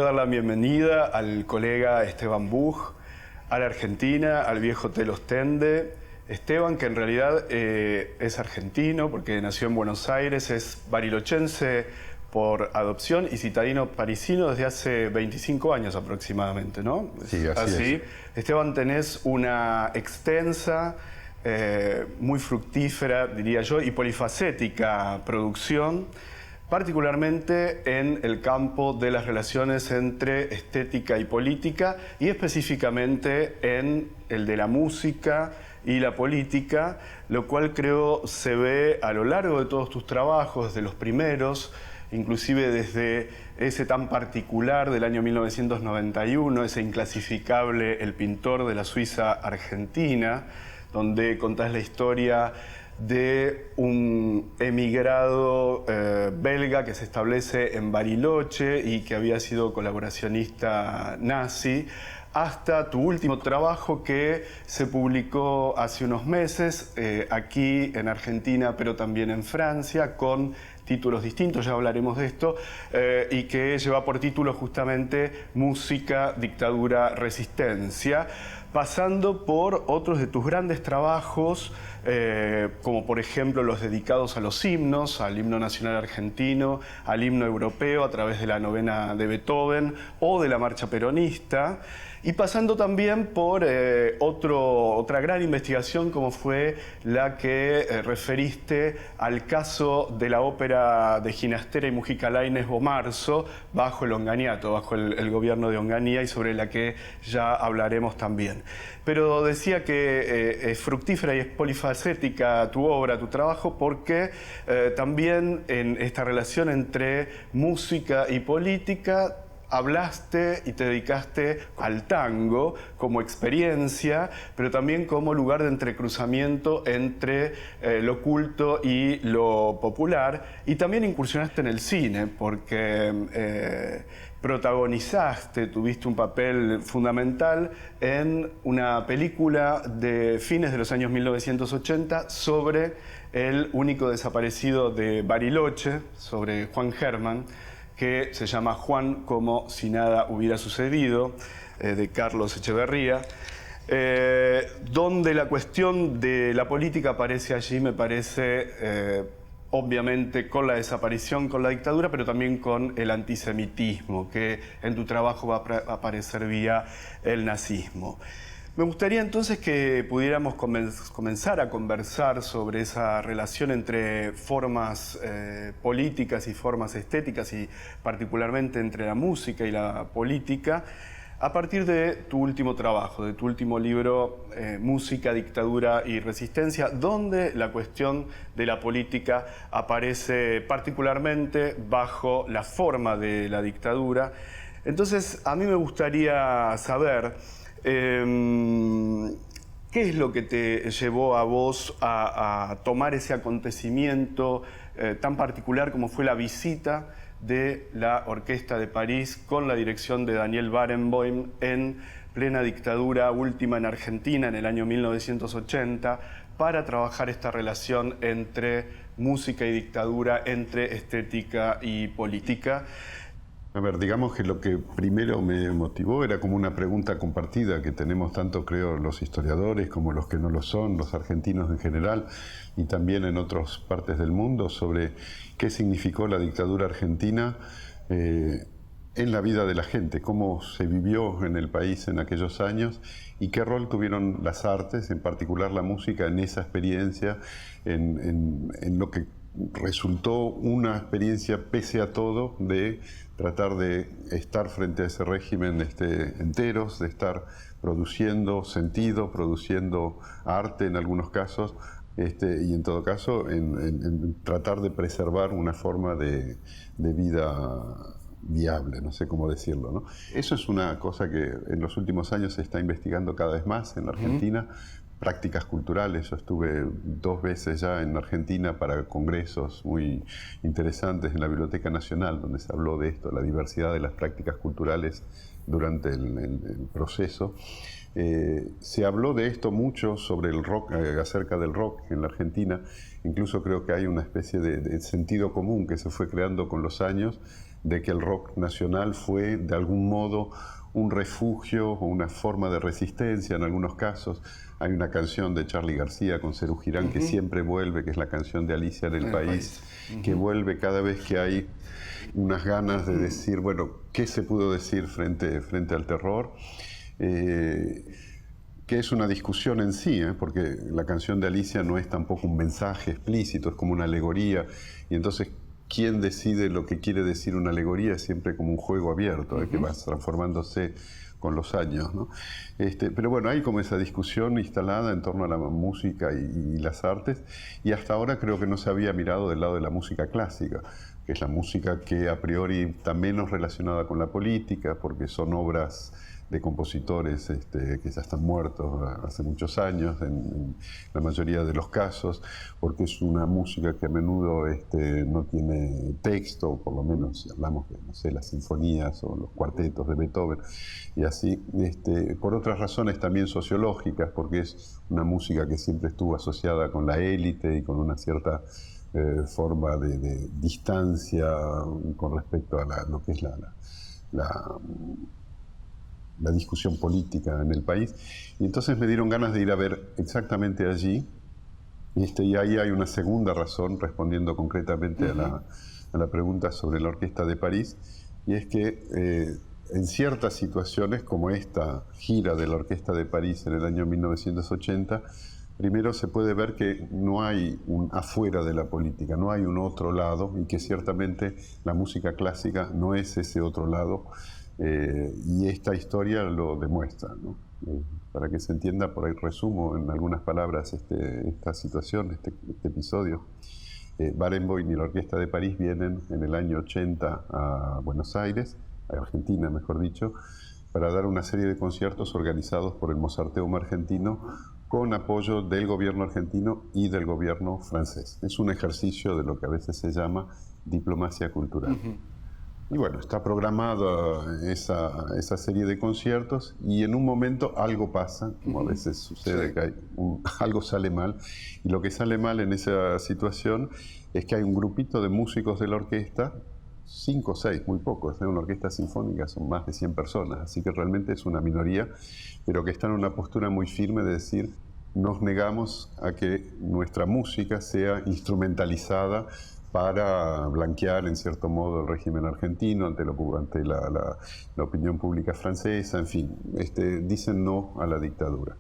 quiero dar la bienvenida al colega Esteban Buch, a la Argentina, al viejo Hotel Ostende. Esteban, que en realidad es argentino porque nació en Buenos Aires, es barilochense por adopción y citadino parisino desde hace 25 años aproximadamente, ¿no? Sí, así es. Esteban, tenés una extensa, muy fructífera, diría yo, y polifacética producción, particularmente en el campo de las relaciones entre estética y política, y específicamente en el de la música y la política, lo cual creo se ve a lo largo de todos tus trabajos, desde los primeros, inclusive desde ese tan particular del año 1991, ese inclasificable El pintor de la Suiza argentina, donde contás la historia de un emigrado belga que se establece en Bariloche y que había sido colaboracionista nazi, hasta tu último trabajo que se publicó hace unos meses aquí en Argentina, pero también en Francia, con títulos distintos, ya hablaremos de esto, y que lleva por título justamente Música, Dictadura, Resistencia, pasando por otros de tus grandes trabajos, como por ejemplo los dedicados a los himnos, al himno nacional argentino, al himno europeo a través de la novena de Beethoven o de la marcha peronista, y pasando también por otra gran investigación como fue la que referiste al caso de la ópera de Ginastera y Mujica Lainez Bomarzo bajo el Onganiato, bajo el gobierno de Onganía, y sobre la que ya hablaremos también. Pero decía que es fructífera y es polifacética tu obra, tu trabajo, porque también en esta relación entre música y política hablaste y te dedicaste al tango como experiencia, pero también como lugar de entrecruzamiento entre lo culto y lo popular, y también incursionaste en el cine, porque protagonizaste, tuviste un papel fundamental en una película de fines de los años 1980 sobre el único desaparecido de Bariloche, sobre Juan Germán, que se llama Juan como si nada hubiera sucedido, de Carlos Echeverría, donde la cuestión de la política aparece allí, me parece, obviamente con la desaparición, con la dictadura, pero también con el antisemitismo, que en tu trabajo va a aparecer vía el nazismo. Me gustaría entonces que pudiéramos comenzar a conversar sobre esa relación entre formas políticas y formas estéticas, y particularmente entre la música y la política, a partir de tu último trabajo, de tu último libro, Música, Dictadura y Resistencia, donde la cuestión de la política aparece particularmente bajo la forma de la dictadura. Entonces, a mí me gustaría saber ¿qué es lo que te llevó a vos a tomar ese acontecimiento tan particular como fue la visita de la Orquesta de París con la dirección de Daniel Barenboim en plena dictadura última en Argentina en el año 1980 para trabajar esta relación entre música y dictadura, entre estética y política? A ver, digamos que lo que primero me motivó era como una pregunta compartida que tenemos tanto, creo, los historiadores como los que no lo son, los argentinos en general y también en otras partes del mundo, sobre qué significó la dictadura argentina en la vida de la gente, cómo se vivió en el país en aquellos años y qué rol tuvieron las artes, en particular la música, en esa experiencia, en lo que resultó una experiencia, pese a todo, de tratar de estar frente a ese régimen enteros, de estar produciendo sentido, produciendo arte en algunos casos, y en todo caso en tratar de preservar una forma de vida viable, no sé cómo decirlo, ¿no? Eso es una cosa que en los últimos años se está investigando cada vez más en la Argentina. Prácticas culturales, yo estuve 2 veces ya en Argentina para congresos muy interesantes en la Biblioteca Nacional, donde se habló de esto, la diversidad de las prácticas culturales durante el proceso. Se habló de esto mucho sobre el rock, acerca del rock en la Argentina. Incluso creo que hay una especie de sentido común que se fue creando con los años de que el rock nacional fue de algún modo un refugio o una forma de resistencia en algunos casos. Hay una canción de Charly García con Serú Girán que siempre vuelve, que es la canción de Alicia en el País, que vuelve cada vez que hay unas ganas de decir, bueno, ¿qué se pudo decir frente al terror? Que es una discusión en sí, porque la canción de Alicia no es tampoco un mensaje explícito, es como una alegoría, y entonces quién decide lo que quiere decir una alegoría es siempre como un juego abierto, que va transformándose con los años, ¿no? Pero bueno, hay como esa discusión instalada en torno a la música y las artes, y hasta ahora creo que no se había mirado del lado de la música clásica, que es la música que a priori está menos relacionada con la política, porque son obras de compositores que ya están muertos hace muchos años, en la mayoría de los casos, porque es una música que a menudo no tiene texto, por lo menos si hablamos de, no sé, las sinfonías o los cuartetos de Beethoven, y así, por otras razones también sociológicas, porque es una música que siempre estuvo asociada con la élite y con una cierta forma de distancia con respecto a lo que es la discusión política en el país, y entonces me dieron ganas de ir a ver exactamente allí, y ahí hay una segunda razón, respondiendo concretamente a la pregunta sobre la Orquesta de París, y es que en ciertas situaciones, como esta gira de la Orquesta de París en el año 1980, primero se puede ver que no hay un afuera de la política, no hay un otro lado, y que ciertamente la música clásica no es ese otro lado, y esta historia lo demuestra, ¿no? Para que se entienda, por ahí resumo en algunas palabras esta situación, este episodio. Barenboim y la Orquesta de París vienen en el año 80 a Buenos Aires, a Argentina mejor dicho, para dar una serie de conciertos organizados por el Mozarteum argentino con apoyo del gobierno argentino y del gobierno francés. Es un ejercicio de lo que a veces se llama diplomacia cultural. Y bueno, está programada esa serie de conciertos, y en un momento algo pasa, como a veces sucede, que algo sale mal, y lo que sale mal en esa situación es que hay un grupito de músicos de la orquesta, 5 o 6, muy pocos, una orquesta sinfónica son más de 100 personas, así que realmente es una minoría, pero que está en una postura muy firme de decir, nos negamos a que nuestra música sea instrumentalizada para blanquear en cierto modo el régimen argentino ante la opinión pública francesa, en fin, dicen no a la dictadura.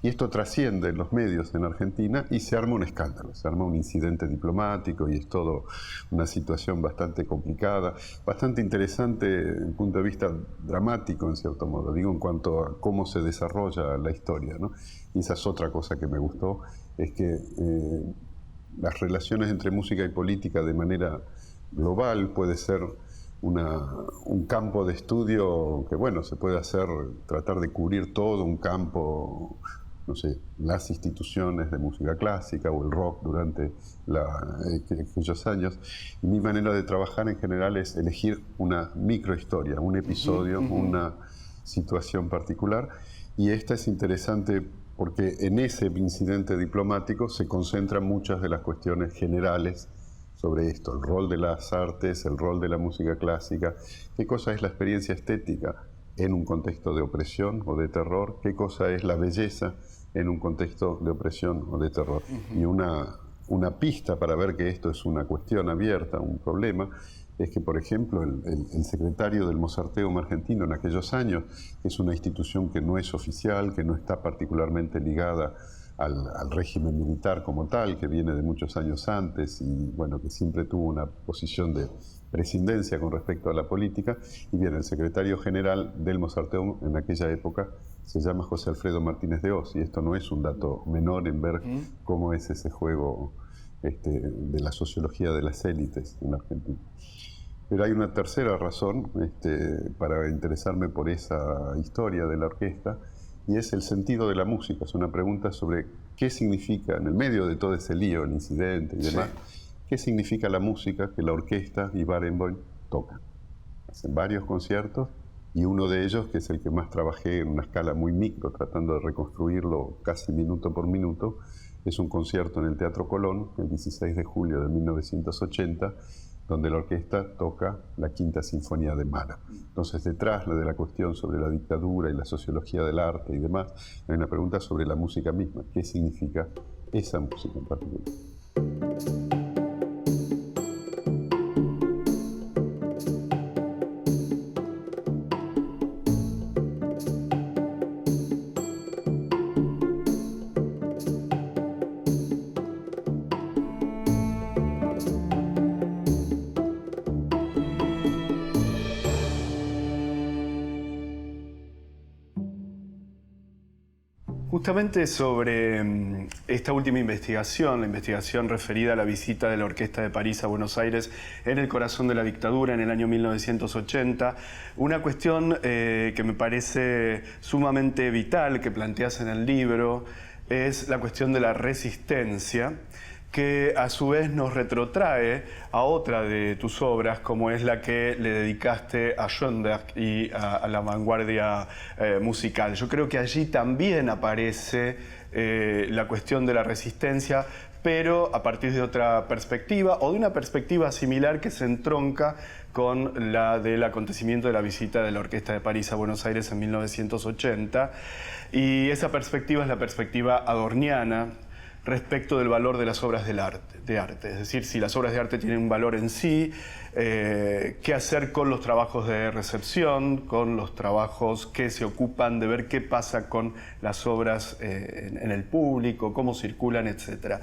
Y esto trasciende en los medios en Argentina y se arma un escándalo, se arma un incidente diplomático, y es todo una situación bastante complicada, bastante interesante desde el punto de vista dramático en cierto modo, digo, en cuanto a cómo se desarrolla la historia, ¿no? Y esa es otra cosa que me gustó, es que las relaciones entre música y política de manera global puede ser un campo de estudio que, bueno, se puede hacer, tratar de cubrir todo un campo, no sé, las instituciones de música clásica o el rock durante aquellos años. Y mi manera de trabajar en general es elegir una microhistoria, un episodio, una situación particular, y esta es interesante porque en ese incidente diplomático se concentran muchas de las cuestiones generales sobre esto, el rol de las artes, el rol de la música clásica, qué cosa es la experiencia estética en un contexto de opresión o de terror, qué cosa es la belleza en un contexto de opresión o de terror. Y una pista para ver que esto es una cuestión abierta, un problema, es que, por ejemplo, el secretario del Mozarteum argentino en aquellos años, que es una institución que no es oficial, que no está particularmente ligada al régimen militar como tal, que viene de muchos años antes y, bueno, que siempre tuvo una posición de prescindencia con respecto a la política, y bien, el secretario general del Mozarteum en aquella época se llama José Alfredo Martínez de Oz, y esto no es un dato menor en ver cómo es ese juego de la sociología de las élites en Argentina. Pero hay una tercera razón para interesarme por esa historia de la orquesta, y es el sentido de la música. Es una pregunta sobre qué significa, en el medio de todo ese lío, el incidente y demás, qué significa la música que la orquesta y Barenboim tocan. Hacen varios conciertos, y uno de ellos, que es el que más trabajé en una escala muy micro, tratando de reconstruirlo casi minuto por minuto, es un concierto en el Teatro Colón, el 16 de julio de 1980, donde la orquesta toca la Quinta Sinfonía de Mahler. Entonces, detrás de la cuestión sobre la dictadura y la sociología del arte y demás, hay una pregunta sobre la música misma. ¿Qué significa esa música en particular? Justamente sobre esta última investigación, la investigación referida a la visita de la Orquesta de París a Buenos Aires en el corazón de la dictadura en el año 1980, una cuestión que me parece sumamente vital que planteas en el libro es la cuestión de la resistencia, que a su vez nos retrotrae a otra de tus obras, como es la que le dedicaste a Schoenberg y a la vanguardia musical. Yo creo que allí también aparece la cuestión de la resistencia, pero a partir de otra perspectiva, o de una perspectiva similar que se entronca con la del acontecimiento de la visita de la Orquesta de París a Buenos Aires en 1980. Y esa perspectiva es la perspectiva adorniana, respecto del valor de las obras de arte. Es decir, si las obras de arte tienen un valor en sí, qué hacer con los trabajos de recepción, con los trabajos que se ocupan de ver qué pasa con las obras en el público, cómo circulan, etc.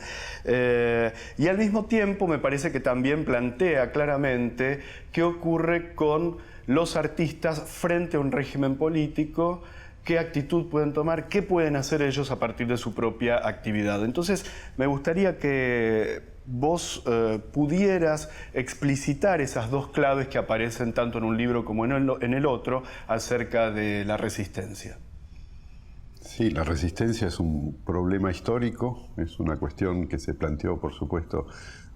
Y al mismo tiempo me parece que también plantea claramente qué ocurre con los artistas frente a un régimen político, qué actitud pueden tomar, qué pueden hacer ellos a partir de su propia actividad. Entonces, me gustaría que vos pudieras explicitar esas dos claves que aparecen tanto en un libro como en el otro acerca de la resistencia. Sí, la resistencia es un problema histórico, es una cuestión que se planteó, por supuesto,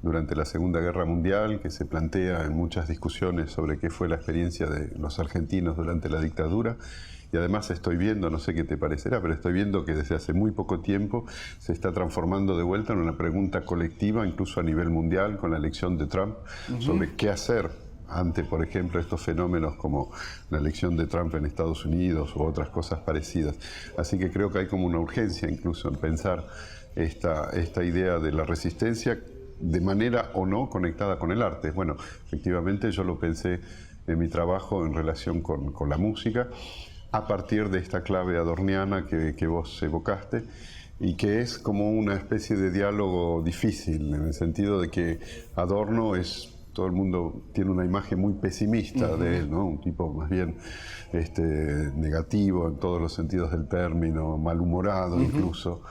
durante la Segunda Guerra Mundial, que se plantea en muchas discusiones sobre qué fue la experiencia de los argentinos durante la dictadura. Y además estoy viendo, no sé qué te parecerá, pero estoy viendo que desde hace muy poco tiempo se está transformando de vuelta en una pregunta colectiva, incluso a nivel mundial, con la elección de Trump, sobre qué hacer ante, por ejemplo, estos fenómenos como la elección de Trump en Estados Unidos u otras cosas parecidas. Así que creo que hay como una urgencia incluso en pensar esta idea de la resistencia de manera o no conectada con el arte. Bueno, efectivamente yo lo pensé en mi trabajo en relación con la música, a partir de esta clave adorniana que vos evocaste, y que es como una especie de diálogo difícil, en el sentido de que Adorno todo el mundo tiene una imagen muy pesimista de él, ¿no? Un tipo más bien negativo en todos los sentidos del término, malhumorado incluso,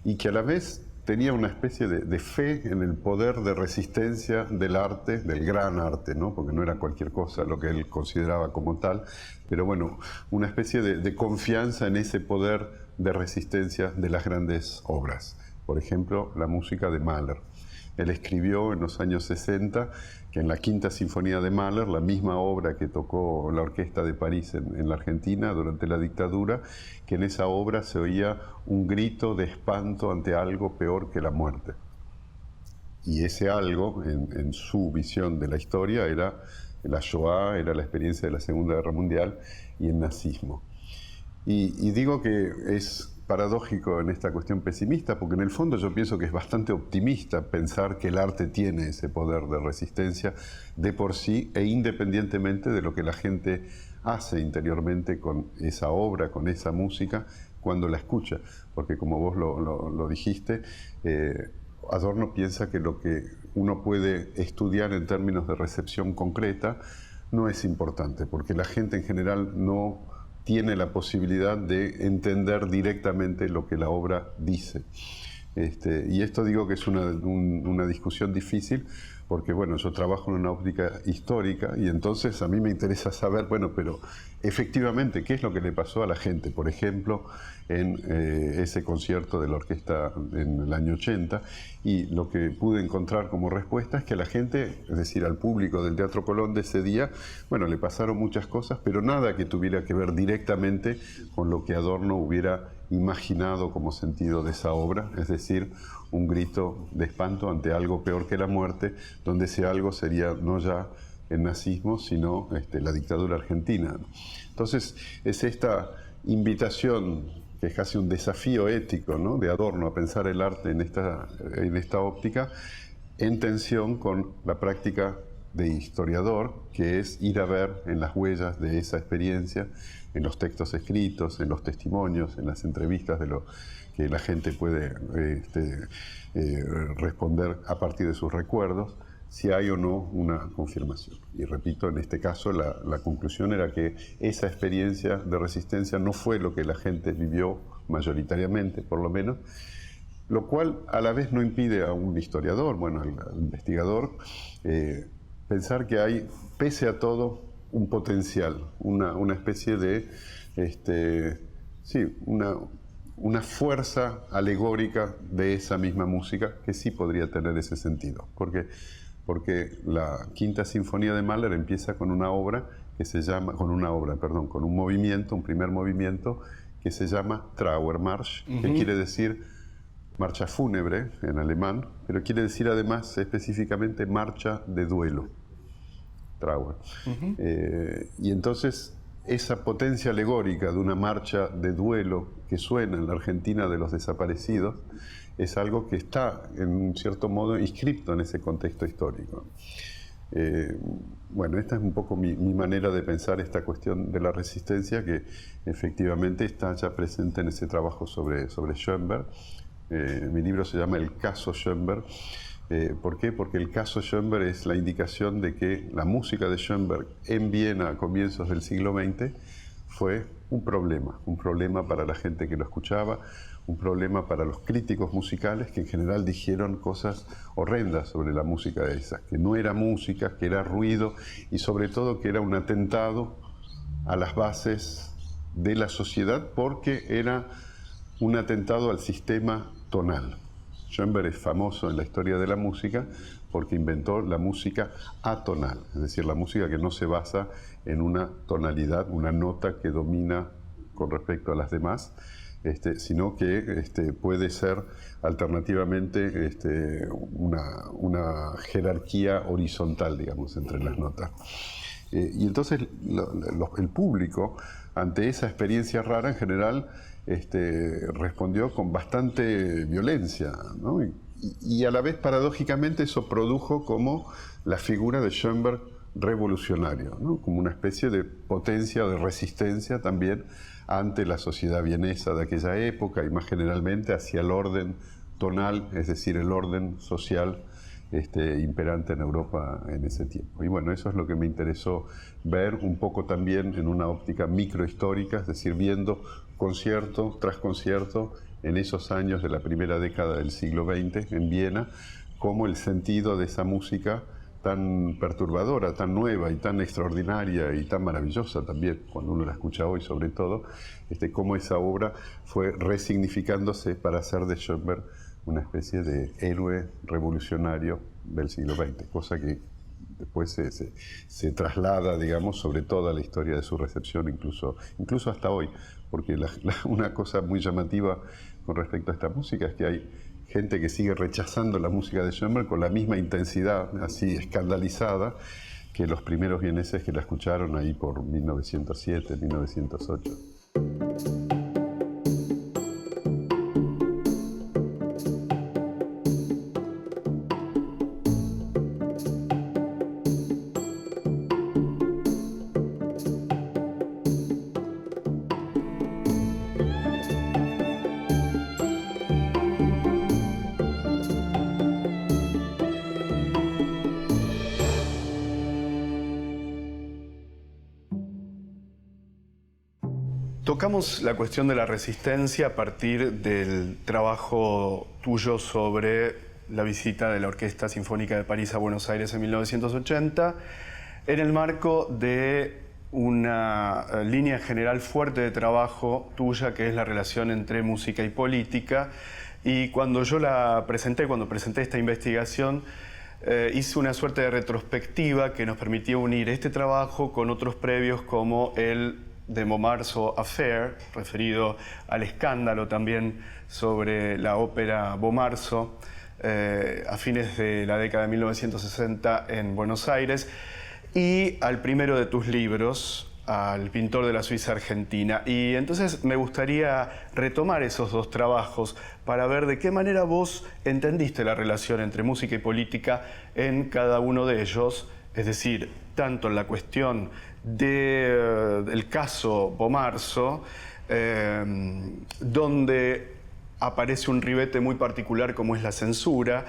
y que a la vez tenía una especie de fe en el poder de resistencia del arte, del gran arte, ¿no? Porque no era cualquier cosa lo que él consideraba como tal, pero bueno, una especie de confianza en ese poder de resistencia de las grandes obras. Por ejemplo, la música de Mahler. Él escribió en los años 60 que en la Quinta Sinfonía de Mahler, la misma obra que tocó la Orquesta de París en la Argentina durante la dictadura, que en esa obra se oía un grito de espanto ante algo peor que la muerte. Y ese algo, en su visión de la historia, era la Shoah, era la experiencia de la Segunda Guerra Mundial y el nazismo. Y digo que es paradójico en esta cuestión pesimista, porque en el fondo yo pienso que es bastante optimista pensar que el arte tiene ese poder de resistencia de por sí e independientemente de lo que la gente hace interiormente con esa obra, con esa música, cuando la escucha. Porque como vos lo dijiste, Adorno piensa que lo que uno puede estudiar en términos de recepción concreta no es importante, porque la gente en general no tiene la posibilidad de entender directamente lo que la obra dice. Y esto digo que es una discusión difícil, porque bueno, yo trabajo en una óptica histórica y entonces a mí me interesa saber, bueno, pero efectivamente, ¿qué es lo que le pasó a la gente? Por ejemplo, en ese concierto de la orquesta en el año 80, y lo que pude encontrar como respuesta es que a la gente, es decir, al público del Teatro Colón de ese día, bueno, le pasaron muchas cosas, pero nada que tuviera que ver directamente con lo que Adorno hubiera imaginado como sentido de esa obra, es decir, un grito de espanto ante algo peor que la muerte, donde ese algo sería no ya el nazismo, sino la dictadura argentina. Entonces, es esta invitación, que es casi un desafío ético, ¿no?, de Adorno a pensar el arte en esta óptica, en tensión con la práctica de historiador, que es ir a ver en las huellas de esa experiencia, en los textos escritos, en los testimonios, en las entrevistas de lo que la gente puede responder a partir de sus recuerdos, si hay o no una confirmación. Y repito, en este caso la conclusión era que esa experiencia de resistencia no fue lo que la gente vivió mayoritariamente, por lo menos, lo cual a la vez no impide a un historiador, bueno, al investigador, pensar que hay, pese a todo, un potencial, una especie de, una fuerza alegórica de esa misma música que sí podría tener ese sentido. Porque la Quinta Sinfonía de Mahler empieza con una obra que se llama, con un movimiento, un primer movimiento que se llama Trauermarsch, que quiere decir marcha fúnebre en alemán, pero quiere decir además específicamente marcha de duelo, Trauer. Y entonces esa potencia alegórica de una marcha de duelo que suena en la Argentina de los desaparecidos es algo que está, en un cierto modo, inscripto en ese contexto histórico. Bueno, esta es un poco mi manera de pensar esta cuestión de la resistencia, que efectivamente está ya presente en ese trabajo sobre Schoenberg. Mi libro se llama El caso Schoenberg. ¿Por qué? Porque el caso Schoenberg es la indicación de que la música de Schoenberg en Viena a comienzos del siglo XX fue un problema para la gente que lo escuchaba, un problema para los críticos musicales, que en general dijeron cosas horrendas sobre la música de esas, que no era música, que era ruido y sobre todo que era un atentado a las bases de la sociedad, porque era un atentado al sistema tonal. Schoenberg es famoso en la historia de la música porque inventó la música atonal, es decir, la música que no se basa en una tonalidad, una nota que domina con respecto a las demás, sino que puede ser alternativamente una jerarquía horizontal, digamos, entre las notas. Y entonces el público, ante esa experiencia rara, en general respondió con bastante violencia, ¿no? Y a la vez, paradójicamente, eso produjo como la figura de Schoenberg revolucionario, ¿no?, como una especie de potencia, de resistencia también ante la sociedad vienesa de aquella época y más generalmente hacia el orden tonal, es decir, el orden social imperante en Europa en ese tiempo. Y bueno, eso es lo que me interesó ver un poco también en una óptica microhistórica, es decir, viendo concierto tras concierto en esos años de la primera década del siglo XX en Viena, cómo el sentido de esa música tan perturbadora, tan nueva y tan extraordinaria y tan maravillosa también, cuando uno la escucha hoy sobre todo, cómo esa obra fue resignificándose para hacer de Schoenberg una especie de héroe revolucionario del siglo XX, cosa que después se traslada, digamos, sobre toda la historia de su recepción, incluso hasta hoy, porque una cosa muy llamativa con respecto a esta música es que hay gente que sigue rechazando la música de Schoenberg con la misma intensidad, así escandalizada, que los primeros vieneses que la escucharon ahí por 1907, 1908. Tocamos la cuestión de la resistencia a partir del trabajo tuyo sobre la visita de la Orquesta Sinfónica de París a Buenos Aires en 1980, en el marco de una línea general fuerte de trabajo tuya, que es la relación entre música y política. Y cuando yo cuando presenté esta investigación, hice una suerte de retrospectiva que nos permitía unir este trabajo con otros previos como el de Beaumarce Affair, referido al escándalo también sobre la ópera Beaumarce a fines de la década de 1960 en Buenos Aires, y al primero de tus libros, al pintor de la Suiza argentina. Y entonces me gustaría retomar esos dos trabajos para ver de qué manera vos entendiste la relación entre música y política en cada uno de ellos, es decir, tanto en la cuestión del caso Beaumarce, donde aparece un ribete muy particular como es la censura,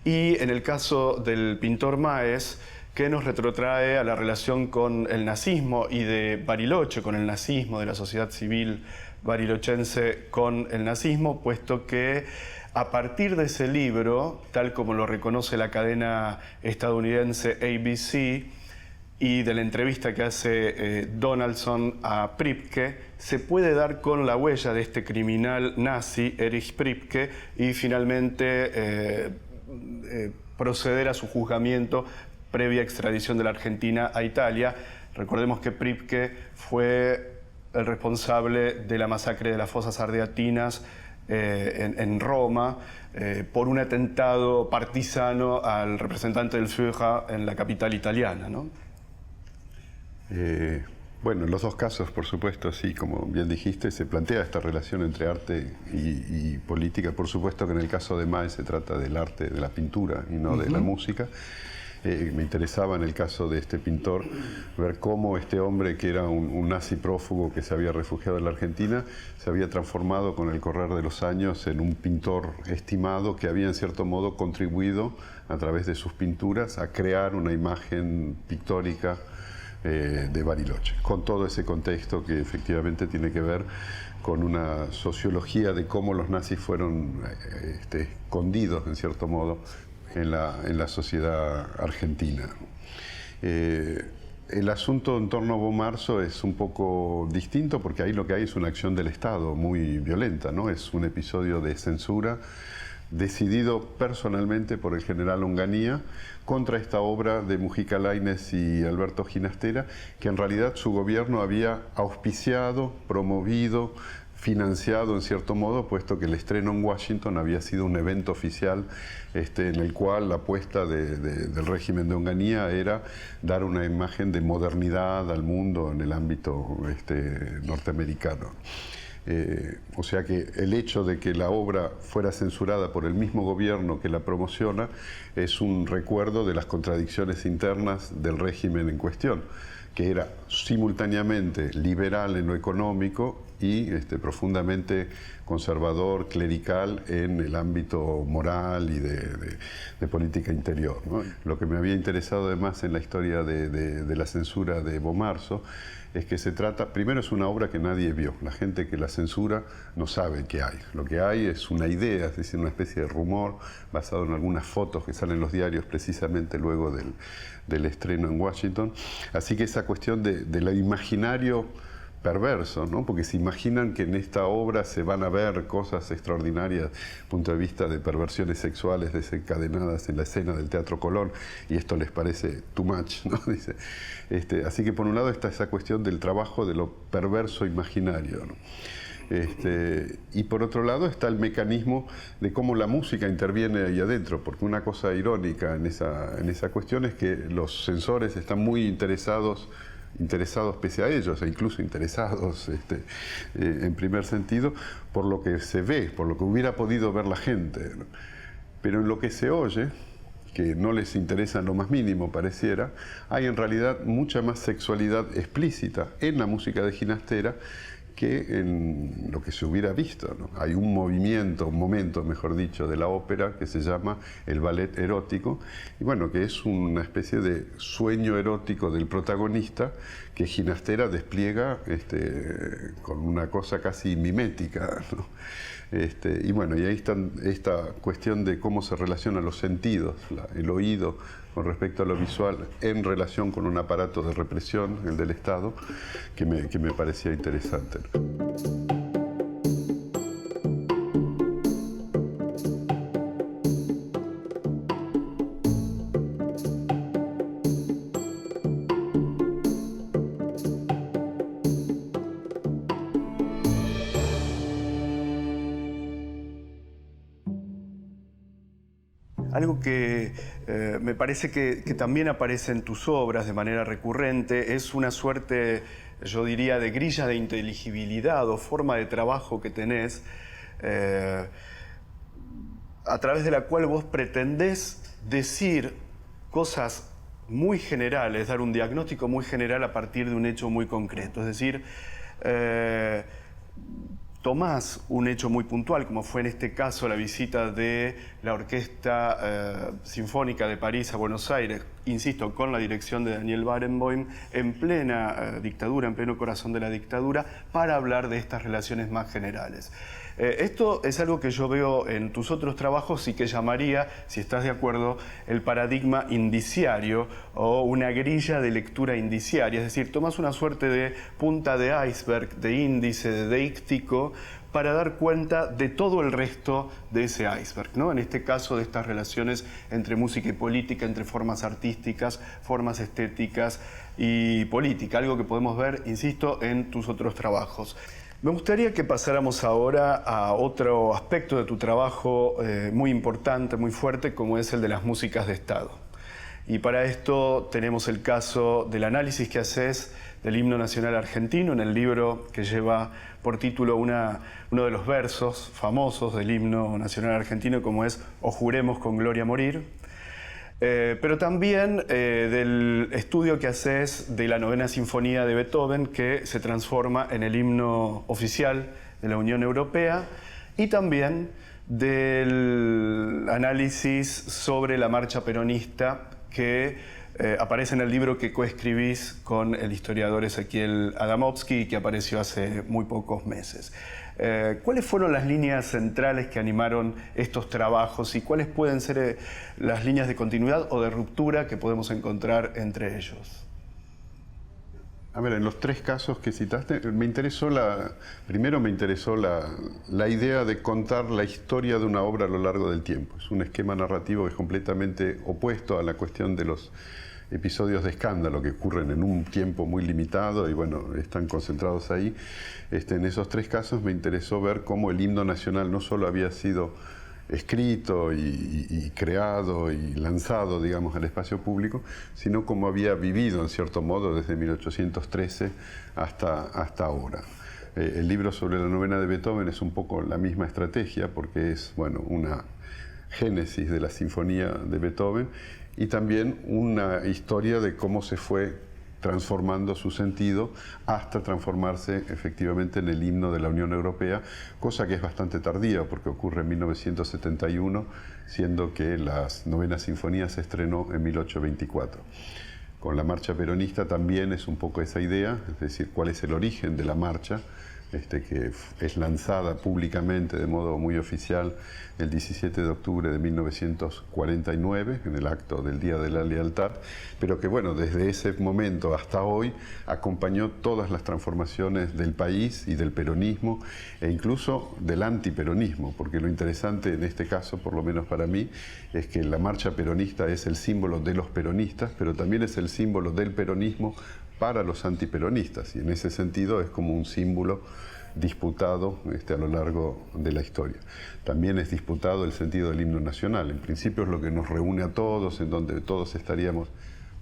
y en el caso del pintor Maes, que nos retrotrae a la relación con el nazismo y de Bariloche, con el nazismo, de la sociedad civil barilochense con el nazismo, puesto que a partir de ese libro, tal como lo reconoce la cadena estadounidense ABC, y de la entrevista que hace Donaldson a Pripke, se puede dar con la huella de este criminal nazi, Erich Pripke, y finalmente proceder a su juzgamiento previa extradición de la Argentina a Italia. Recordemos que Pripke fue el responsable de la masacre de las fosas ardeatinas en Roma por un atentado partisano al representante del Führer en la capital italiana, ¿no? Bueno, en los dos casos, por supuesto, sí, como bien dijiste, se plantea esta relación entre arte y política. Por supuesto que en el caso de Maes se trata del arte, de la pintura y no de la música. Me interesaba en el caso de este pintor ver cómo este hombre, que era un nazi prófugo que se había refugiado en la Argentina, se había transformado con el correr de los años en un pintor estimado que había en cierto modo contribuido a través de sus pinturas a crear una imagen pictórica de Bariloche, con todo ese contexto que efectivamente tiene que ver con una sociología de cómo los nazis fueron escondidos en cierto modo en la sociedad argentina. El asunto en torno a Beaumarce es un poco distinto porque ahí lo que hay es una acción del Estado muy violenta, ¿no? Es un episodio de censura decidido personalmente por el general Onganía contra esta obra de Mujica Lainez y Alberto Ginastera, que en realidad su gobierno había auspiciado, promovido, financiado en cierto modo, puesto que el estreno en Washington había sido un evento oficial en el cual la apuesta del régimen de Onganía era dar una imagen de modernidad al mundo en el ámbito norteamericano. O sea que el hecho de que la obra fuera censurada por el mismo gobierno que la promociona es un recuerdo de las contradicciones internas del régimen en cuestión, que era simultáneamente liberal en lo económico y profundamente conservador, clerical en el ámbito moral y de política interior, ¿no? Lo que me había interesado además en la historia de la censura de Beaumarce es que se trata, primero es una obra que nadie vio, la gente que la censura no sabe qué hay, lo que hay es una idea, es decir, una especie de rumor basado en algunas fotos que salen en los diarios precisamente luego del estreno en Washington, así que esa cuestión de lo imaginario perverso, ¿no? Porque se imaginan que en esta obra se van a ver cosas extraordinarias desde el punto de vista de perversiones sexuales desencadenadas en la escena del Teatro Colón, y esto les parece too much, ¿no? Dice, así que por un lado está esa cuestión del trabajo de lo perverso imaginario, ¿no? Y por otro lado está el mecanismo de cómo la música interviene ahí adentro, porque una cosa irónica en esa cuestión es que los censores están muy interesados pese a ellos, e incluso interesados en primer sentido, por lo que se ve, por lo que hubiera podido ver la gente, ¿no? Pero en lo que se oye, que no les interesa en lo más mínimo pareciera, hay en realidad mucha más sexualidad explícita en la música de Ginastera que en lo que se hubiera visto, ¿no? Hay un momento, mejor dicho, de la ópera que se llama el ballet erótico, y bueno, que es una especie de sueño erótico del protagonista que Ginastera despliega con una cosa casi mimética, ¿no? Y bueno, y ahí está esta cuestión de cómo se relacionan los sentidos, el oído con respecto a lo visual, en relación con un aparato de represión, el del Estado, que me parecía interesante. Algo que me parece que también aparece en tus obras de manera recurrente es una suerte, yo diría, de grilla de inteligibilidad o forma de trabajo que tenés, a través de la cual vos pretendés decir cosas muy generales, dar un diagnóstico muy general a partir de un hecho muy concreto. Es decir, tomás un hecho muy puntual, como fue en este caso la visita de la Orquesta Sinfónica de París a Buenos Aires, insisto, con la dirección de Daniel Barenboim, en plena dictadura, en pleno corazón de la dictadura, para hablar de estas relaciones más generales. Esto es algo que yo veo en tus otros trabajos y que llamaría, si estás de acuerdo, el paradigma indiciario o una grilla de lectura indiciaria. Es decir, tomas una suerte de punta de iceberg, de índice, de deíctico, para dar cuenta de todo el resto de ese iceberg, ¿no? En este caso, de estas relaciones entre música y política, entre formas artísticas, formas estéticas y política, algo que podemos ver, insisto, en tus otros trabajos. Me gustaría que pasáramos ahora a otro aspecto de tu trabajo muy importante, muy fuerte, como es el de las músicas de Estado. Y para esto tenemos el caso del análisis que haces del himno nacional argentino en el libro que lleva por título uno de los versos famosos del himno nacional argentino, como es "O juremos con gloria morir", pero también del estudio que haces de la Novena Sinfonía de Beethoven, que se transforma en el himno oficial de la Unión Europea, y también del análisis sobre la marcha peronista que aparece en el libro que coescribís con el historiador Ezequiel Adamovsky, que apareció hace muy pocos meses. ¿Cuáles fueron las líneas centrales que animaron estos trabajos y cuáles pueden ser las líneas de continuidad o de ruptura que podemos encontrar entre ellos? A ver, en los tres casos que citaste, primero me interesó la idea de contar la historia de una obra a lo largo del tiempo. Es un esquema narrativo que es completamente opuesto a la cuestión de los episodios de escándalo que ocurren en un tiempo muy limitado y bueno, están concentrados ahí. En esos tres casos me interesó ver cómo el himno nacional no solo había sido escrito y creado y lanzado, digamos, al espacio público, sino cómo había vivido, en cierto modo, desde 1813 hasta ahora. El libro sobre la novena de Beethoven es un poco la misma estrategia, porque es, bueno, una génesis de la sinfonía de Beethoven y también una historia de cómo se fue transformando su sentido hasta transformarse efectivamente en el himno de la Unión Europea, cosa que es bastante tardía porque ocurre en 1971, siendo que la novena sinfonía se estrenó en 1824. Con la marcha peronista también es un poco esa idea, es decir, cuál es el origen de la marcha, que es lanzada públicamente de modo muy oficial el 17 de octubre de 1949, en el acto del Día de la Lealtad, pero que bueno, desde ese momento hasta hoy acompañó todas las transformaciones del país y del peronismo e incluso del antiperonismo, porque lo interesante en este caso, por lo menos para mí, es que la marcha peronista es el símbolo de los peronistas, pero también es el símbolo del peronismo para los antiperonistas, y en ese sentido es como un símbolo disputado a lo largo de la historia. También es disputado el sentido del himno nacional. En principio es lo que nos reúne a todos, en donde todos estaríamos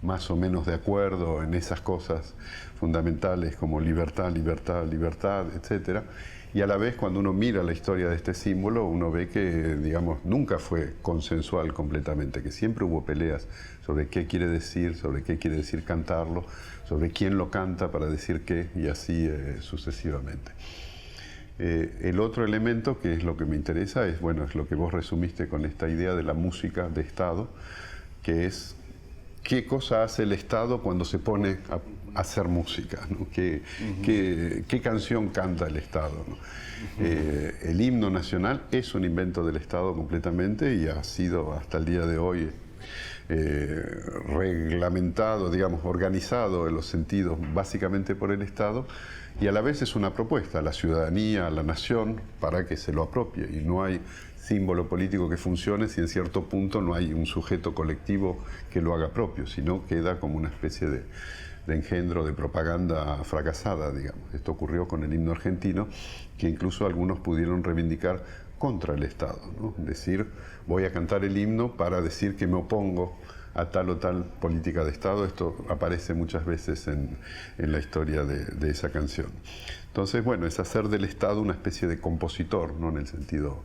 más o menos de acuerdo en esas cosas fundamentales como libertad, libertad, libertad, etc. Y a la vez, cuando uno mira la historia de este símbolo, uno ve que, digamos, nunca fue consensual completamente, que siempre hubo peleas sobre qué quiere decir cantarlo, sobre quién lo canta para decir qué, y así sucesivamente. El otro elemento, que es lo que me interesa, es lo que vos resumiste con esta idea de la música de Estado, que es qué cosa hace el Estado cuando se pone hacer música, ¿no? ¿Qué canción canta el Estado, ¿no? El himno nacional es un invento del Estado completamente y ha sido hasta el día de hoy reglamentado, digamos, organizado en los sentidos básicamente por el Estado, y a la vez es una propuesta a la ciudadanía, a la nación, para que se lo apropie, y no hay símbolo político que funcione si en cierto punto no hay un sujeto colectivo que lo haga propio, sino queda como una especie de engendro de propaganda fracasada, digamos. Esto ocurrió con el himno argentino, que incluso algunos pudieron reivindicar contra el Estado, ¿no? Decir, voy a cantar el himno para decir que me opongo a tal o tal política de Estado. Esto aparece muchas veces en la historia de esa canción. Entonces, bueno, es hacer del Estado una especie de compositor, no en el sentido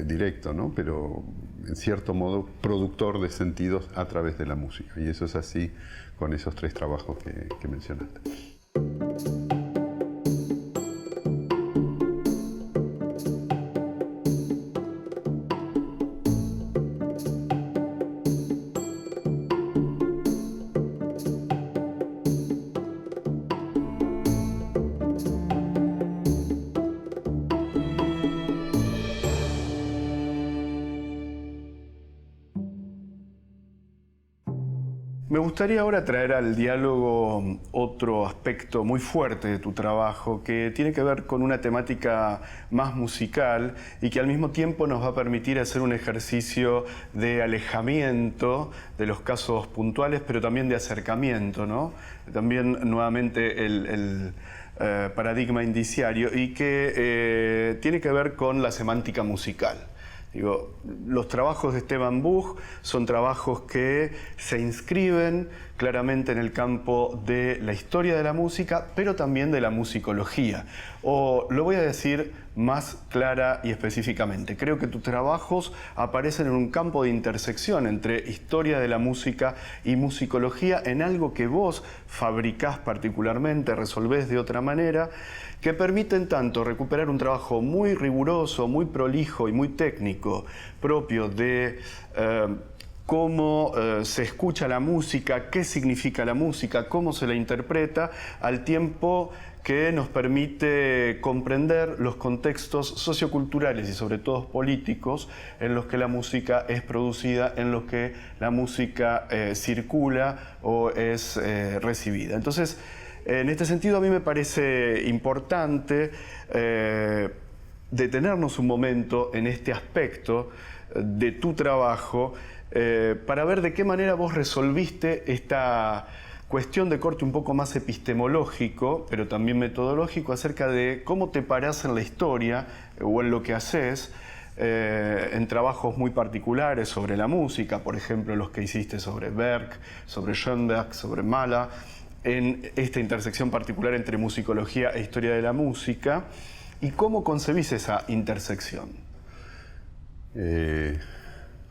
directo, ¿no? Pero en cierto modo productor de sentidos a través de la música. Y eso es así con esos tres trabajos que mencionaste. Me gustaría ahora traer al diálogo otro aspecto muy fuerte de tu trabajo que tiene que ver con una temática más musical y que al mismo tiempo nos va a permitir hacer un ejercicio de alejamiento de los casos puntuales, pero también de acercamiento, ¿no? También nuevamente el paradigma indiciario y que tiene que ver con la semántica musical. Digo, los trabajos de Esteban Buch son trabajos que se inscriben claramente en el campo de la historia de la música, pero también de la musicología. O lo voy a decir más clara y específicamente. Creo que tus trabajos aparecen en un campo de intersección entre historia de la música y musicología, en algo que vos fabricás particularmente, resolvés de otra manera, que permiten tanto recuperar un trabajo muy riguroso, muy prolijo y muy técnico, propio de cómo se escucha la música, qué significa la música, cómo se la interpreta, al tiempo que nos permite comprender los contextos socioculturales y sobre todo políticos en los que la música es producida, en los que la música circula o es recibida. Entonces, en este sentido, a mí me parece importante detenernos un momento en este aspecto de tu trabajo para ver de qué manera vos resolviste esta cuestión de corte un poco más epistemológico, pero también metodológico, acerca de cómo te parás en la historia o en lo que haces en trabajos muy particulares sobre la música, por ejemplo, los que hiciste sobre Berg, sobre Schoenberg, sobre Mahler, en esta intersección particular entre musicología e historia de la música, y cómo concebís esa intersección.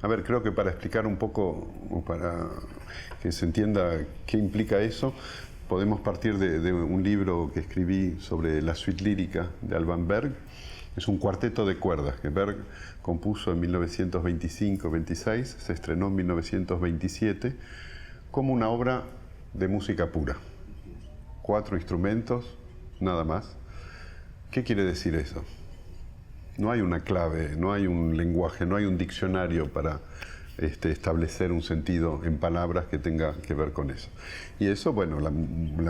A ver, creo que para explicar un poco, o para que se entienda qué implica eso, podemos partir de un libro que escribí sobre la suite lírica de Alban Berg. Es un cuarteto de cuerdas que Berg compuso en 1925-26, se estrenó en 1927, como una obra de música pura. 4 instrumentos, nada más. ¿Qué quiere decir eso? No hay una clave, no hay un lenguaje, no hay un diccionario para establecer un sentido en palabras que tenga que ver con eso. Y eso, bueno, la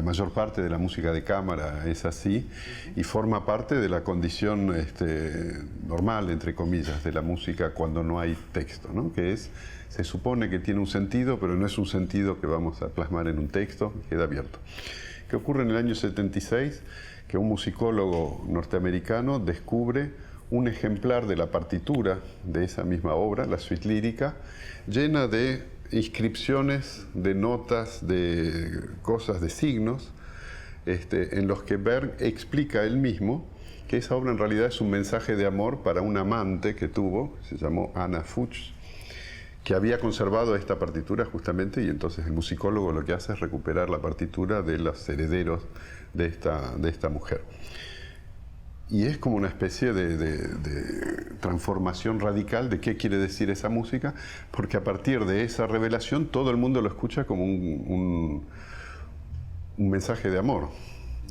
mayor parte de la música de cámara es así y forma parte de la condición normal, entre comillas, de la música cuando no hay texto, ¿no? Que es, se supone que tiene un sentido, pero no es un sentido que vamos a plasmar en un texto, queda abierto. ¿Qué ocurre en el año 76? Que un musicólogo norteamericano descubre un ejemplar de la partitura de esa misma obra, la suite lírica, llena de inscripciones, de notas, de cosas, de signos, en los que Berg explica él mismo que esa obra en realidad es un mensaje de amor para un amante que tuvo, se llamó Anna Fuchs, que había conservado esta partitura justamente, y entonces el musicólogo lo que hace es recuperar la partitura de los herederos de esta mujer. Y es como una especie de transformación radical de qué quiere decir esa música, porque a partir de esa revelación todo el mundo lo escucha como un mensaje de amor.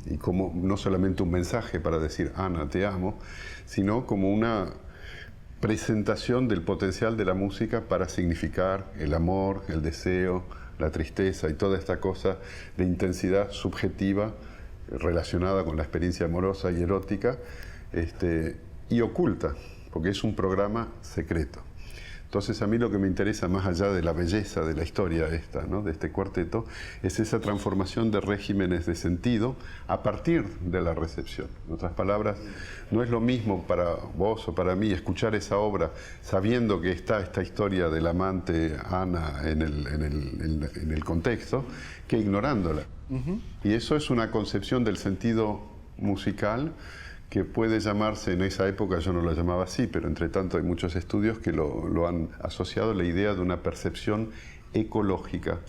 Y como no solamente un mensaje para decir, Ana, te amo, sino como una presentación del potencial de la música para significar el amor, el deseo, la tristeza y toda esta cosa de intensidad subjetiva relacionada con la experiencia amorosa y erótica, y oculta, porque es un programa secreto. Entonces a mí lo que me interesa, más allá de la belleza de la historia esta, ¿no?, de este cuarteto, es esa transformación de regímenes de sentido a partir de la recepción. En otras palabras, no es lo mismo para vos o para mí escuchar esa obra sabiendo que está esta historia del amante Ana en el contexto, que ignorándola. Y eso es una concepción del sentido musical que puede llamarse, en esa época yo no lo llamaba así, pero entre tanto hay muchos estudios que lo han asociado a la idea de una percepción ecológica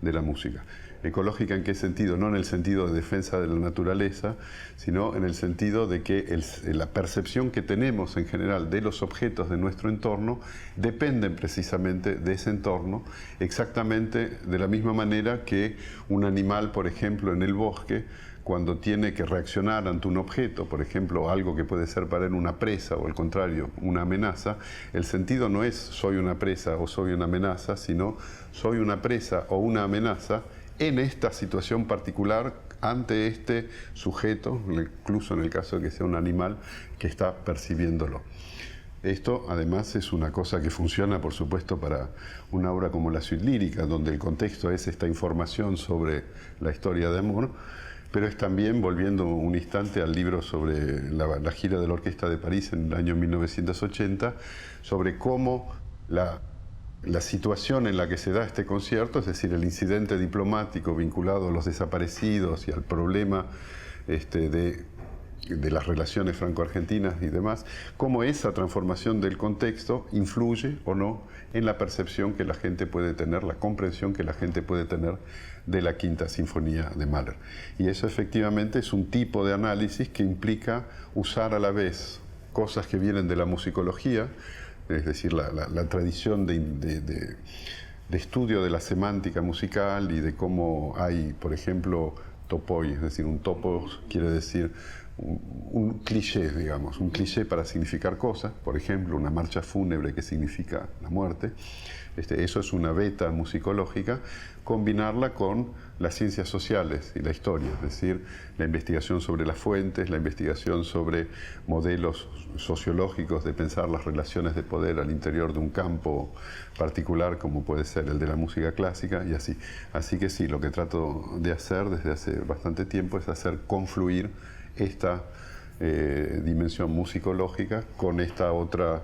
de la música. ¿Ecológica en qué sentido? No en el sentido de defensa de la naturaleza, sino en el sentido de que la percepción que tenemos en general de los objetos de nuestro entorno dependen precisamente de ese entorno, exactamente de la misma manera que un animal, por ejemplo, en el bosque, cuando tiene que reaccionar ante un objeto, por ejemplo, algo que puede ser para él una presa o al contrario, una amenaza, el sentido no es soy una presa o soy una amenaza, sino soy una presa o una amenaza en esta situación particular ante este sujeto, incluso en el caso de que sea un animal que está percibiéndolo. Esto además es una cosa que funciona, por supuesto, para una obra como la Suite lírica, donde el contexto es esta información sobre la historia de amor, pero es también, volviendo un instante al libro sobre la gira de la Orquesta de París en el año 1980, sobre cómo la situación en la que se da este concierto, es decir, el incidente diplomático vinculado a los desaparecidos y al problema de las relaciones franco-argentinas y demás, cómo esa transformación del contexto influye o no en la percepción que la gente puede tener, la comprensión que la gente puede tener de la Quinta Sinfonía de Mahler. Y eso efectivamente es un tipo de análisis que implica usar a la vez cosas que vienen de la musicología, es decir, la tradición de estudio de la semántica musical y de cómo hay, por ejemplo, topoi, es decir, un topos quiere decir un cliché, digamos, un cliché para significar cosas, por ejemplo, una marcha fúnebre que significa la muerte. Eso es una beta musicológica, combinarla con las ciencias sociales y la historia, es decir, la investigación sobre las fuentes, la investigación sobre modelos sociológicos de pensar las relaciones de poder al interior de un campo particular como puede ser el de la música clásica y así. Así que sí, lo que trato de hacer desde hace bastante tiempo es hacer confluir esta dimensión musicológica con esta otra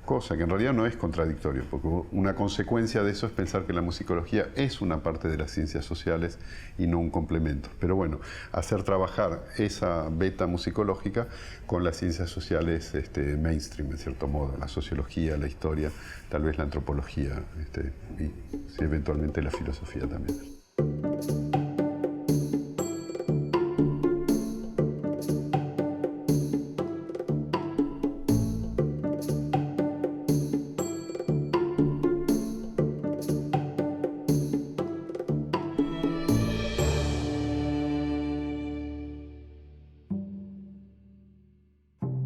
cosa que en realidad no es contradictorio, porque una consecuencia de eso es pensar que la musicología es una parte de las ciencias sociales y no un complemento. Pero bueno, hacer trabajar esa beta musicológica con las ciencias sociales mainstream, en cierto modo, la sociología, la historia, tal vez la antropología y eventualmente la filosofía también.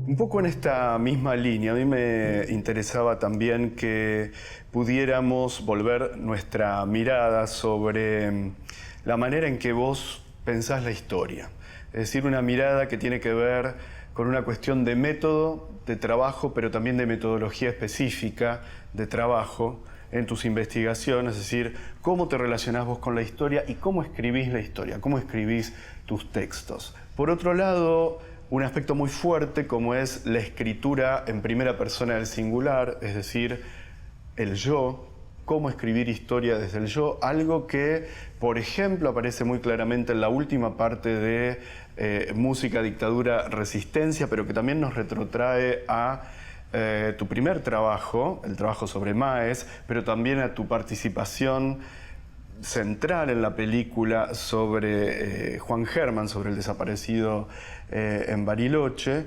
Un poco en esta misma línea, a mí me interesaba también que pudiéramos volver nuestra mirada sobre la manera en que vos pensás la historia. Es decir, una mirada que tiene que ver con una cuestión de método, de trabajo, pero también de metodología específica de trabajo en tus investigaciones, es decir, cómo te relacionás vos con la historia y cómo escribís la historia, cómo escribís tus textos. Por otro lado, un aspecto muy fuerte como es la escritura en primera persona del singular, es decir, el yo, cómo escribir historia desde el yo, algo que, por ejemplo, aparece muy claramente en la última parte de Música, Dictadura, Resistencia, pero que también nos retrotrae a tu primer trabajo, el trabajo sobre Maes, pero también a tu participación central en la película sobre Juan Herman, sobre el desaparecido en Bariloche.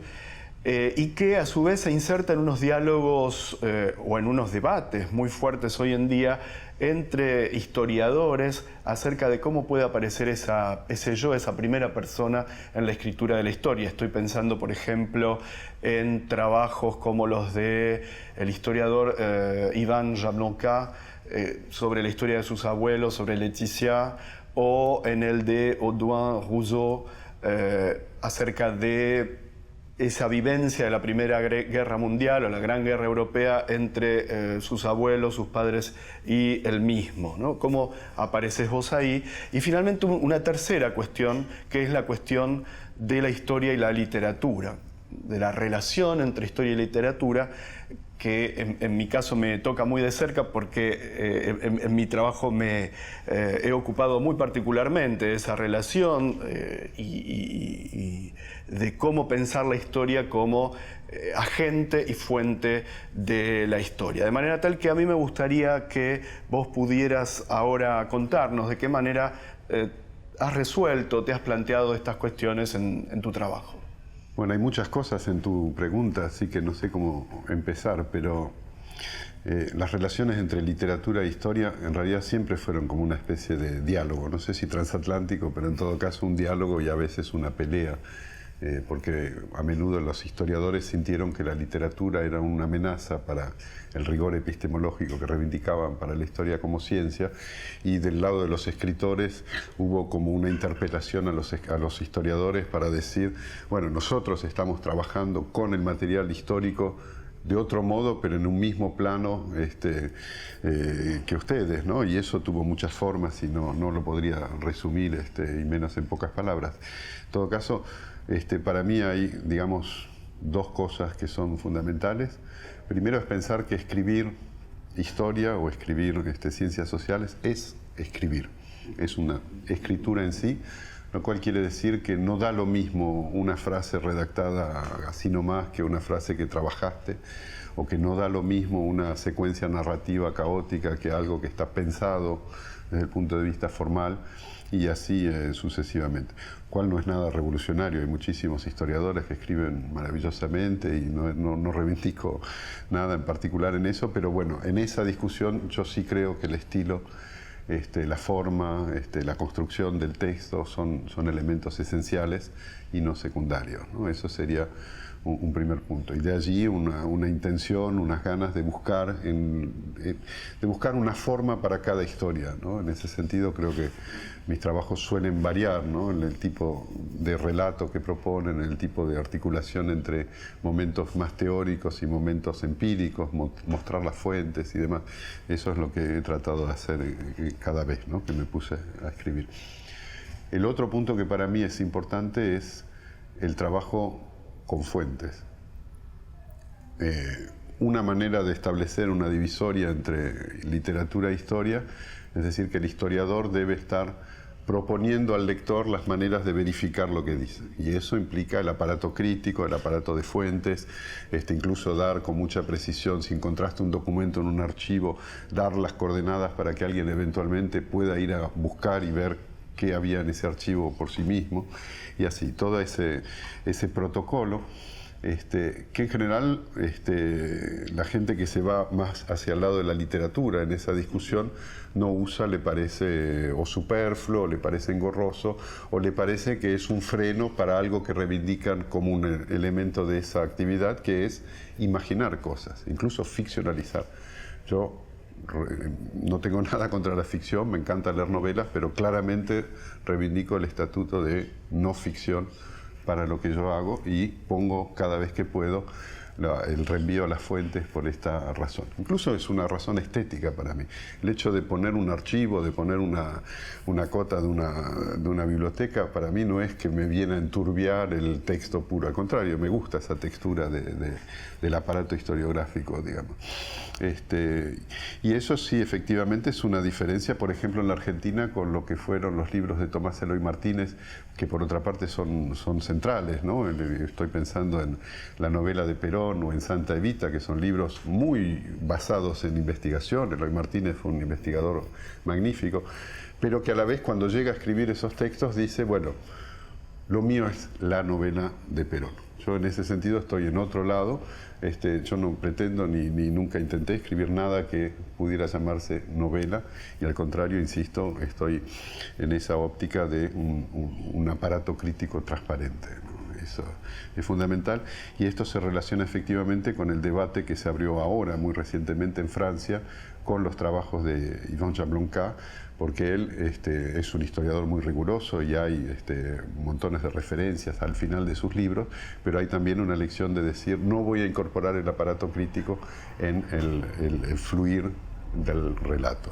y que a su vez se inserta en unos diálogos o en unos debates muy fuertes hoy en día entre historiadores acerca de cómo puede aparecer ese yo, esa primera persona en la escritura de la historia. Estoy pensando, por ejemplo, en trabajos como los del historiador Ivan Jablonka sobre la historia de sus abuelos, sobre Laetitia, o en el de Audouin Rousseau acerca de esa vivencia de la Primera Guerra Mundial o la Gran Guerra Europea entre sus abuelos, sus padres y él mismo, ¿no? ¿Cómo apareces vos ahí? Y finalmente una tercera cuestión, que es la cuestión de la historia y la literatura, de la relación entre historia y literatura, que en mi caso me toca muy de cerca porque en mi trabajo me he ocupado muy particularmente de esa relación y de cómo pensar la historia como agente y fuente de la historia. De manera tal que a mí me gustaría que vos pudieras ahora contarnos de qué manera has resuelto, te has planteado estas cuestiones en tu trabajo. Bueno, hay muchas cosas en tu pregunta, así que no sé cómo empezar, pero las relaciones entre literatura e historia en realidad siempre fueron como una especie de diálogo, no sé si transatlántico, pero en todo caso un diálogo y a veces una pelea, porque a menudo los historiadores sintieron que la literatura era una amenaza para el rigor epistemológico que reivindicaban para la historia como ciencia, y del lado de los escritores hubo como una interpelación a los historiadores para decir, bueno, nosotros estamos trabajando con el material histórico de otro modo, pero en un mismo plano que ustedes, ¿no? Y eso tuvo muchas formas y no lo podría resumir, y menos en pocas palabras. En todo caso, para mí hay, digamos, dos cosas que son fundamentales. Primero es pensar que escribir historia o escribir ciencias sociales es escribir, es una escritura en sí, lo cual quiere decir que no da lo mismo una frase redactada así nomás que una frase que trabajaste, o que no da lo mismo una secuencia narrativa caótica que algo que está pensado desde el punto de vista formal, y así sucesivamente. Cual no es nada revolucionario, hay muchísimos historiadores que escriben maravillosamente y no reivindico nada en particular en eso, pero bueno, en esa discusión yo sí creo que el estilo, la forma, la construcción del texto son elementos esenciales y no secundarios, ¿no? Eso sería un primer punto. Y de allí una intención, unas ganas de buscar una forma para cada historia, ¿no? En ese sentido creo que mis trabajos suelen variar, ¿no? En el tipo de relato que proponen, en el tipo de articulación entre momentos más teóricos y momentos empíricos, mostrar las fuentes y demás. Eso es lo que he tratado de hacer cada vez, ¿no? Que me puse a escribir. El otro punto que para mí es importante es el trabajo con fuentes. Una manera de establecer una divisoria entre literatura e historia, es decir, que el historiador debe estar proponiendo al lector las maneras de verificar lo que dice. Y eso implica el aparato crítico, el aparato de fuentes, incluso dar con mucha precisión, si encontraste un documento en un archivo, dar las coordenadas para que alguien eventualmente pueda ir a buscar y ver qué había en ese archivo por sí mismo, y así, todo ese protocolo, que en general la gente que se va más hacia el lado de la literatura en esa discusión no usa, le parece o superfluo, le parece engorroso, o le parece que es un freno para algo que reivindican como un elemento de esa actividad, que es imaginar cosas, incluso ficcionalizar. Yo no tengo nada contra la ficción, me encanta leer novelas, pero claramente reivindico el estatuto de no ficción para lo que yo hago, y pongo cada vez que puedo el reenvío a las fuentes por esta razón. Incluso es una razón estética para mí. El hecho de poner un archivo, de poner una cota de una biblioteca, para mí no es que me viene a enturbiar el texto puro, al contrario, me gusta esa textura del aparato historiográfico, digamos. Y eso sí, efectivamente, es una diferencia, por ejemplo, en la Argentina con lo que fueron los libros de Tomás Eloy Martínez, que por otra parte son centrales, ¿no? Estoy pensando en la novela de Perón o en Santa Evita, que son libros muy basados en investigación. Eloy Martínez fue un investigador magnífico, pero que a la vez, cuando llega a escribir esos textos, dice, bueno, lo mío es la novela de Perón. Yo en ese sentido estoy en otro lado. Yo no pretendo ni nunca intenté escribir nada que pudiera llamarse novela, y al contrario, insisto, estoy en esa óptica de un aparato crítico transparente, ¿no? Eso es fundamental, y esto se relaciona efectivamente con el debate que se abrió ahora, muy recientemente en Francia, con los trabajos de Yvon Jablonka, porque él es un historiador muy riguroso y hay montones de referencias al final de sus libros, pero hay también una lección de decir, no voy a incorporar el aparato crítico en el fluir del relato.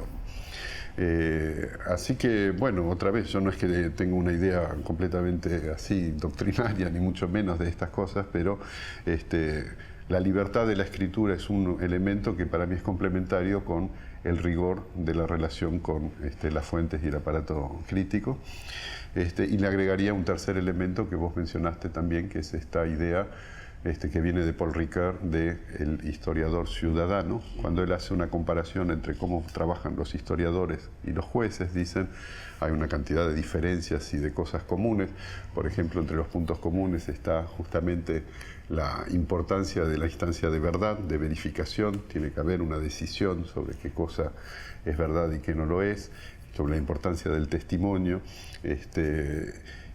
Así que, bueno, otra vez, yo no es que tenga una idea completamente así doctrinaria, ni mucho menos de estas cosas, pero la libertad de la escritura es un elemento que para mí es complementario con el rigor de la relación con las fuentes y el aparato crítico. Y le agregaría un tercer elemento que vos mencionaste también, que es esta idea que viene de Paul Ricoeur, del historiador ciudadano. Cuando él hace una comparación entre cómo trabajan los historiadores y los jueces, dicen, hay una cantidad de diferencias y de cosas comunes. Por ejemplo, entre los puntos comunes está justamente la importancia de la instancia de verdad, de verificación. Tiene que haber una decisión sobre qué cosa es verdad y qué no lo es, sobre la importancia del testimonio,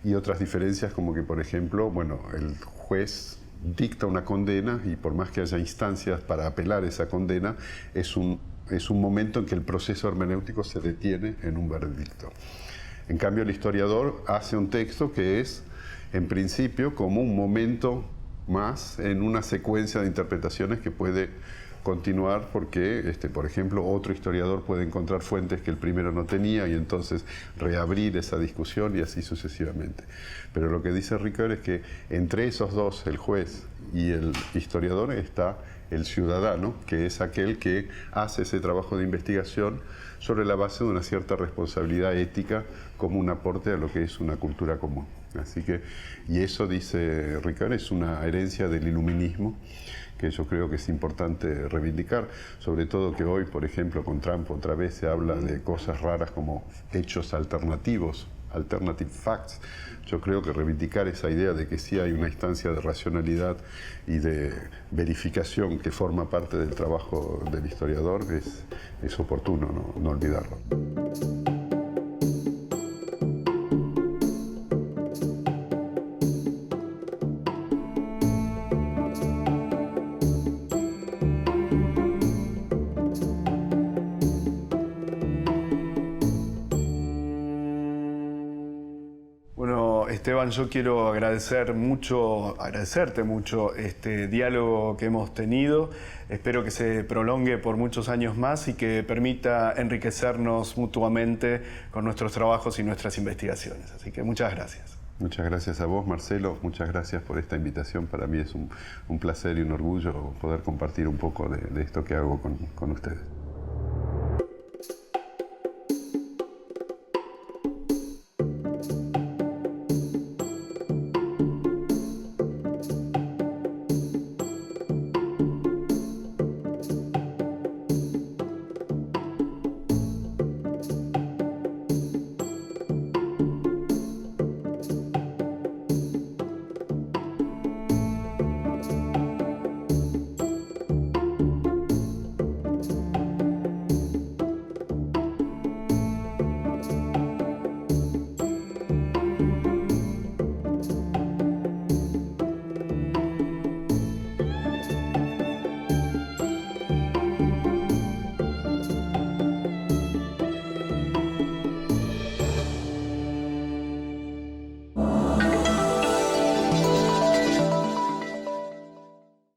y otras diferencias como que, por ejemplo, bueno, el juez dicta una condena y por más que haya instancias para apelar esa condena, es un momento en que el proceso hermenéutico se detiene en un veredicto. En cambio, el historiador hace un texto que es, en principio, como un momento más en una secuencia de interpretaciones que puede continuar porque, por ejemplo, otro historiador puede encontrar fuentes que el primero no tenía y entonces reabrir esa discusión y así sucesivamente. Pero lo que dice Ricoeur es que entre esos dos, el juez y el historiador, está el ciudadano, que es aquel que hace ese trabajo de investigación sobre la base de una cierta responsabilidad ética como un aporte a lo que es una cultura común. Así que, y eso, dice Ricoeur, es una herencia del iluminismo que yo creo que es importante reivindicar, sobre todo que hoy, por ejemplo, con Trump otra vez se habla de cosas raras como hechos alternativos, alternative facts. Yo creo que reivindicar esa idea de que sí hay una instancia de racionalidad y de verificación que forma parte del trabajo del historiador es oportuno, no olvidarlo. Esteban, yo quiero agradecerte mucho este diálogo que hemos tenido. Espero que se prolongue por muchos años más y que permita enriquecernos mutuamente con nuestros trabajos y nuestras investigaciones. Así que muchas gracias. Muchas gracias a vos, Marcelo. Muchas gracias por esta invitación. Para mí es un placer y un orgullo poder compartir un poco de esto que hago con ustedes.